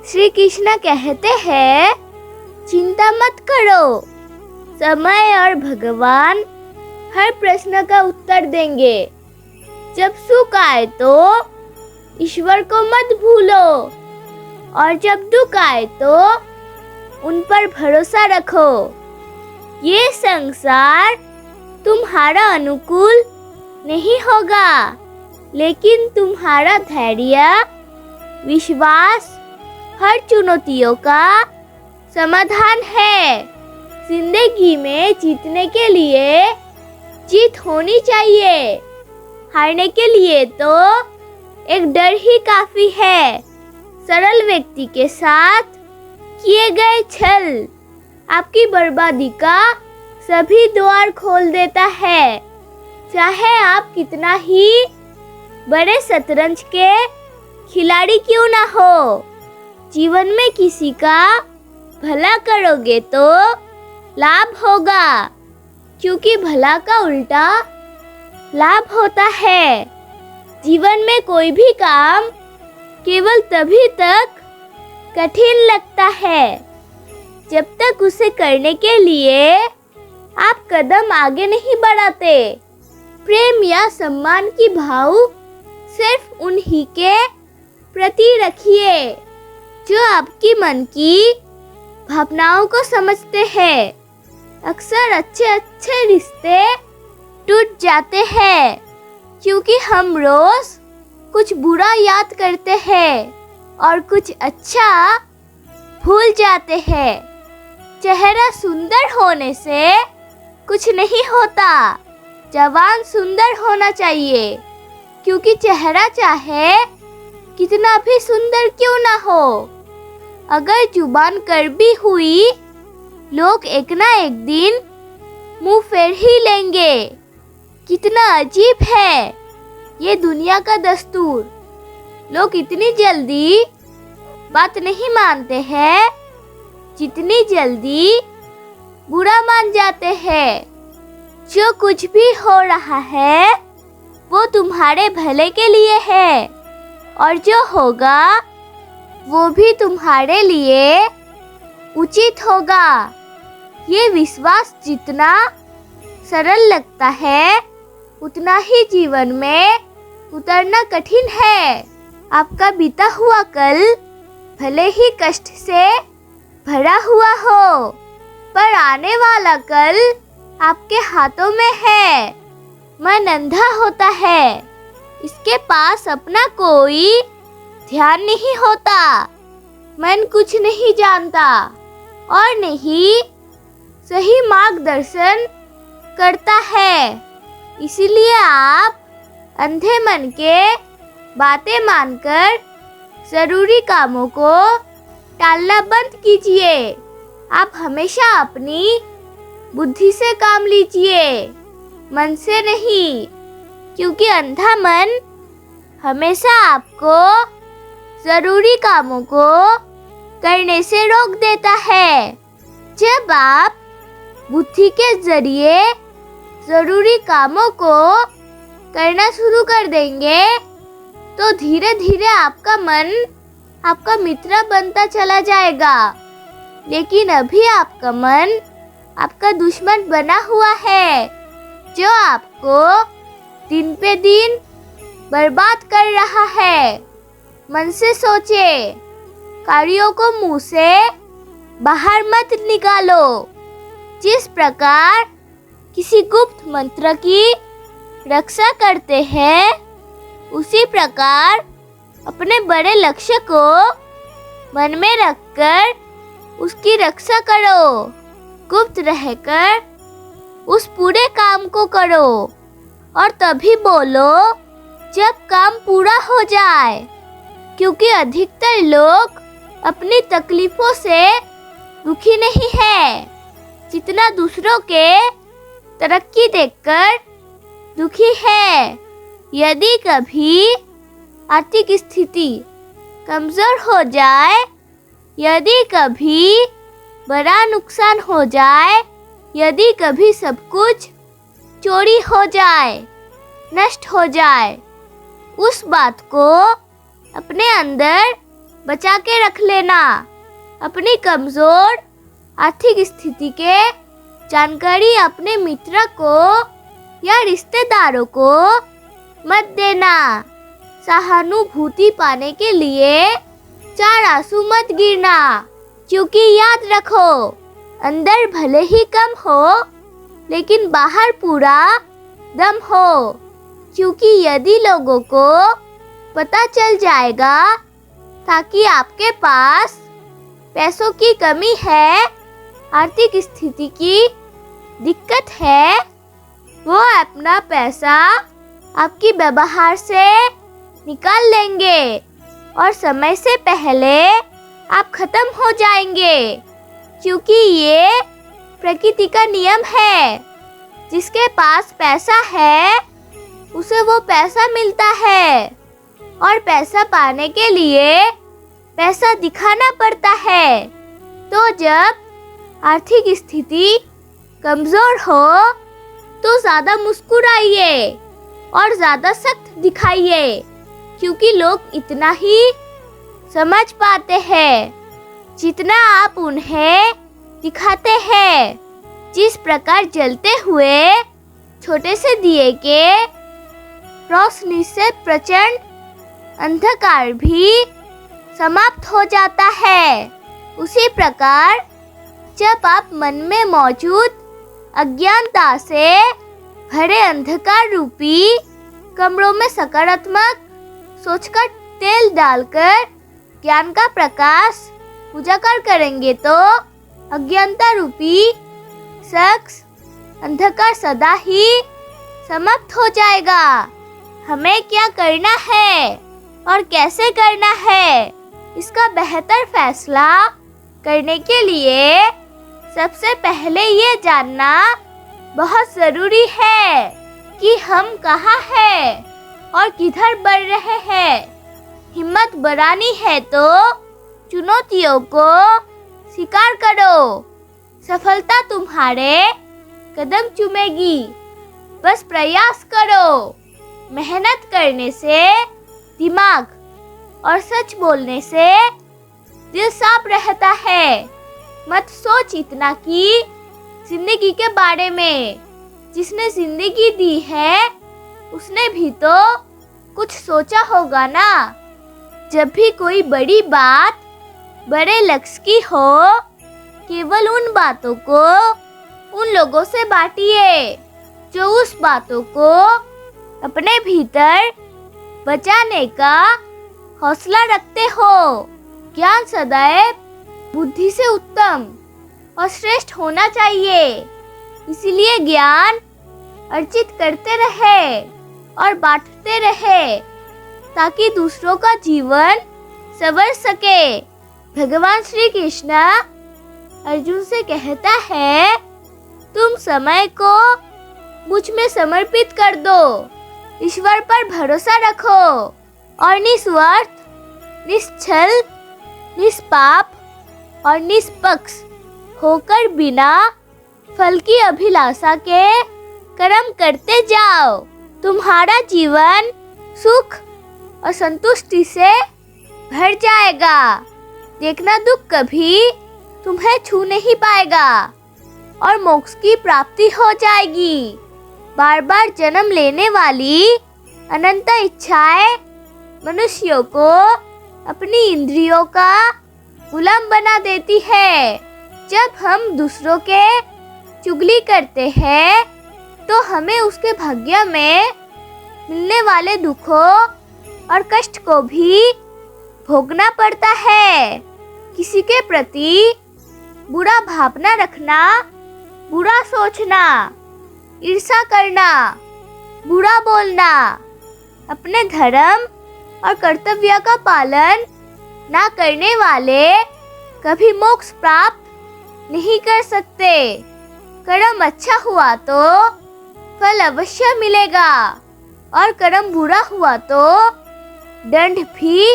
श्री कृष्ण कहते हैं, चिंता मत करो, समय और भगवान हर प्रश्न का उत्तर देंगे। जब सुख आए तो ईश्वर को मत भूलो और जब दुख आए तो उन पर भरोसा रखो। ये संसार तुम्हारा अनुकूल नहीं होगा, लेकिन तुम्हारा धैर्य, विश्वास हर चुनौतियों का समाधान है। जिंदगी में जीतने के लिए जीत होनी चाहिए, हारने के लिए तो एक डर ही काफी है। सरल व्यक्ति के साथ किए गए छल आपकी बर्बादी का सभी द्वार खोल देता है। चाहे आप कितना ही बड़े शतरंज के खिलाड़ी क्यों ना हो, जीवन में किसी का भला करोगे तो लाभ होगा, क्योंकि भला का उल्टा लाभ होता है। जीवन में कोई भी काम केवल तभी तक कठिन लगता है जब तक उसे करने के लिए आप कदम आगे नहीं बढ़ाते। प्रेम या सम्मान की भाव सिर्फ उन्हीं के प्रति रखिए जो आपकी मन की भावनाओं को समझते हैं। अक्सर अच्छे रिश्ते टूट जाते हैं क्योंकि हम रोज कुछ बुरा याद करते हैं और कुछ अच्छा भूल जाते हैं। चेहरा सुंदर होने से कुछ नहीं होता, जवान सुंदर होना चाहिए, क्योंकि चेहरा चाहे कितना भी सुंदर क्यों ना हो, अगर जुबान कड़वी हुई लोग एक ना एक दिन मुंह फेर ही लेंगे। कितना अजीब है ये दुनिया का दस्तूर। लोग इतनी जल्दी बात नहीं मानते हैं जितनी जल्दी बुरा मान जाते हैं। जो कुछ भी हो रहा है वो तुम्हारे भले के लिए है, और जो होगा वो भी तुम्हारे लिए उचित होगा। ये विश्वास जितना सरल लगता है उतना ही जीवन में उतरना कठिन है। आपका बीता हुआ कल भले ही कष्ट से भरा हुआ हो, पर आने वाला कल आपके हाथों में है। मन अंधा होता है, इसके पास अपना कोई ध्यान नहीं होता। मन कुछ नहीं जानता और नहीं सही मार्गदर्शन करता है। इसीलिए आप अंधे मन के बातें मानकर जरूरी कामों को टालना बंद कीजिए। आप हमेशा अपनी बुद्धि से काम लीजिए, मन से नहीं, क्योंकि अंधा मन हमेशा आपको जरूरी कामों को करने से रोक देता है। जब आप बुद्धि के जरिए जरूरी कामों को करना शुरू कर देंगे तो धीरे धीरे आपका मन आपका मित्र बनता चला जाएगा। लेकिन अभी आपका मन आपका दुश्मन बना हुआ है, जो आपको दिन पे दिन बर्बाद कर रहा है। मन से सोचे, कार्यों को मुंह से बाहर मत निकालो। जिस प्रकार किसी गुप्त मंत्र की रक्षा करते हैं, उसी प्रकार अपने बड़े लक्ष्य को मन में रखकर उसकी रक्षा करो। गुप्त रहकर उस पूरे काम को करो और तभी बोलो जब काम पूरा हो जाए, क्योंकि अधिकतर लोग अपनी तकलीफों से दुखी नहीं है जितना दूसरों के तरक्की देखकर दुखी है। यदि कभी आर्थिक स्थिति कमजोर हो जाए, यदि कभी बड़ा नुकसान हो जाए, यदि कभी सब कुछ चोरी हो जाए, नष्ट हो जाए, उस बात को अपने अंदर बचा के रख लेना। अपनी कमजोर आर्थिक स्थिति के जानकारी अपने मित्र को या रिश्तेदारों को मत देना। सहानुभूति पाने के लिए 4 आंसू मत गिरना, क्योंकि याद रखो, अंदर भले ही कम हो लेकिन बाहर पूरा दम हो। क्योंकि यदि लोगों को पता चल जाएगा ताकि आपके पास पैसों की कमी है, आर्थिक स्थिति की दिक्कत है, वो अपना पैसा आपकी व्यवहार से निकाल लेंगे और समय से पहले आप खत्म हो जाएंगे। क्योंकि ये प्रकृति का नियम है, जिसके पास पैसा है उसे वो पैसा मिलता है, और पैसा पाने के लिए पैसा दिखाना पड़ता है। तो जब आर्थिक स्थिति कमजोर हो तो ज़्यादा मुस्कुराइए और ज़्यादा सख्त दिखाइए, क्योंकि लोग इतना ही समझ पाते हैं जितना आप उन्हें दिखाते हैं। जिस प्रकार जलते हुए छोटे से दिए के रोशनी से प्रचंड अंधकार भी समाप्त हो जाता है, उसी प्रकार जब आप मन में मौजूद अज्ञानता से भरे अंधकार रूपी कमरों में सकारात्मक सोचकर तेल डालकर ज्ञान का प्रकाश उजागर करेंगे तो अज्ञानता रूपी शख्स अंधकार सदा ही समाप्त हो जाएगा। हमें क्या करना है और कैसे करना है, इसका बेहतर फैसला करने के लिए सबसे पहले ये जानना बहुत ज़रूरी है कि हम कहाँ हैं और किधर बढ़ रहे हैं। हिम्मत बढ़ानी है तो चुनौतियों को स्वीकार करो। सफलता तुम्हारे कदम चूमेगी, बस प्रयास करो। मेहनत करने से दिमाग और सच बोलने से दिल साफ रहता है। मत सोच इतना कि जिंदगी के बारे में, जिसने जिंदगी दी है उसने भी तो कुछ सोचा होगा ना। जब भी कोई बड़ी बात बड़े लक्ष्य की हो, केवल उन बातों को उन लोगों से बांटिए जो उस बातों को अपने भीतर बचाने का हौसला रखते हो। ज्ञान सदैव बुद्धि से उत्तम और श्रेष्ठ होना चाहिए, इसलिए ज्ञान अर्जित करते रहे और बांटते रहे ताकि दूसरों का जीवन संवर सके। भगवान श्री कृष्ण अर्जुन से कहता है, तुम समय को मुझ में समर्पित कर दो, ईश्वर पर भरोसा रखो और निस्वार्थ, निश्चल, निष्पाप और निष्पक्ष होकर बिना फल की अभिलाषा के कर्म करते जाओ। तुम्हारा जीवन सुख और संतुष्टि से भर जाएगा। देखना, दुख कभी तुम्हें छू नहीं पाएगा और मोक्ष की प्राप्ति हो जाएगी। बार बार जन्म लेने वाली अनंत इच्छाएं मनुष्यों को अपनी इंद्रियों का गुलाम बना देती है। जब हम दूसरों के चुगली करते हैं तो हमें उसके भाग्य में मिलने वाले दुखों और कष्ट को भी भोगना पड़ता है। किसी के प्रति बुरा भावना रखना, बुरा सोचना, ईर्ष्या करना, बुरा बोलना, अपने धर्म और कर्तव्य का पालन ना करने वाले कभी मोक्ष प्राप्त नहीं कर सकते। कर्म अच्छा हुआ तो फल अवश्य मिलेगा और कर्म बुरा हुआ तो दंड भी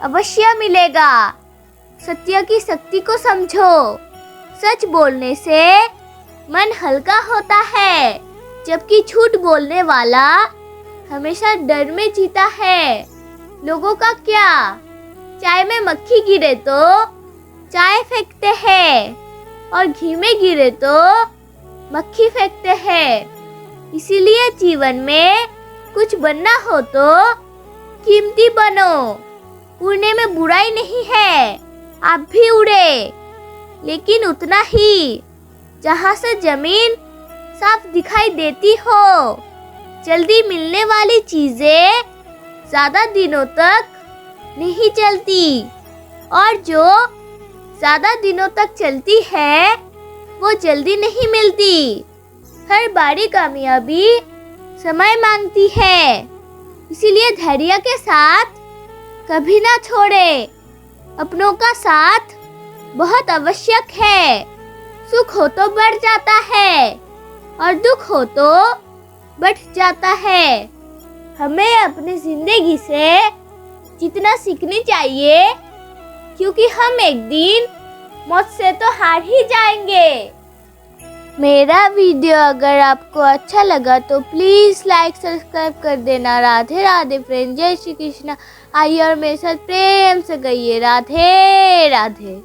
अवश्य मिलेगा। सत्य की शक्ति को समझो। सच बोलने से मन हल्का होता है, जबकि झूठ बोलने वाला हमेशा डर में जीता है। लोगों का क्या, चाय में मक्खी गिरे तो चाय फेंकते हैं और घी में गिरे तो मक्खी फेंकते हैं। इसीलिए जीवन में कुछ बनना हो तो कीमती बनो। उड़ने में बुराई नहीं है, आप भी उड़े, लेकिन उतना ही जहाँ से जमीन साफ दिखाई देती हो। जल्दी मिलने वाली चीजें ज्यादा दिनों तक नहीं चलती और जो ज्यादा दिनों तक चलती है वो जल्दी नहीं मिलती। हर बारी कामयाबी समय मांगती है, इसीलिए धैर्य के साथ कभी ना छोड़े। अपनों का साथ बहुत आवश्यक है। सुख हो तो बढ़ जाता है और दुख हो तो बढ़ जाता है। हमें अपनी जिंदगी से जितना सीखनी चाहिए, क्योंकि हम एक दिन मौत से तो हार ही जाएंगे। मेरा वीडियो अगर आपको अच्छा लगा तो प्लीज़ लाइक सब्सक्राइब कर देना। राधे राधे फ्रेंड, जय श्री कृष्णा। आइए और मेरे साथ प्रेम से कहिए राधे राधे।